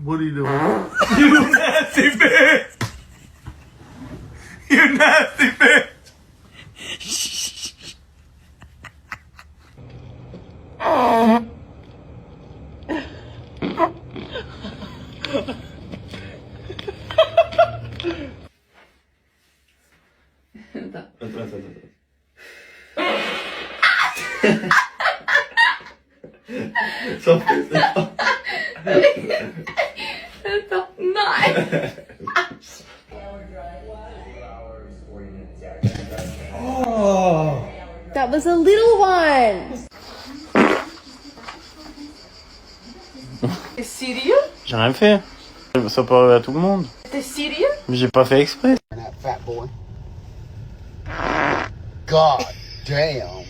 What are you doing? You nasty bitch! You nasty bitch! Oh, that was a little one. T'es sérieux? J'ai rien fait. Ça peut arriver à tout le monde. T'es sérieux? Mais j'ai pas fait exprès. That fat boy. God damn.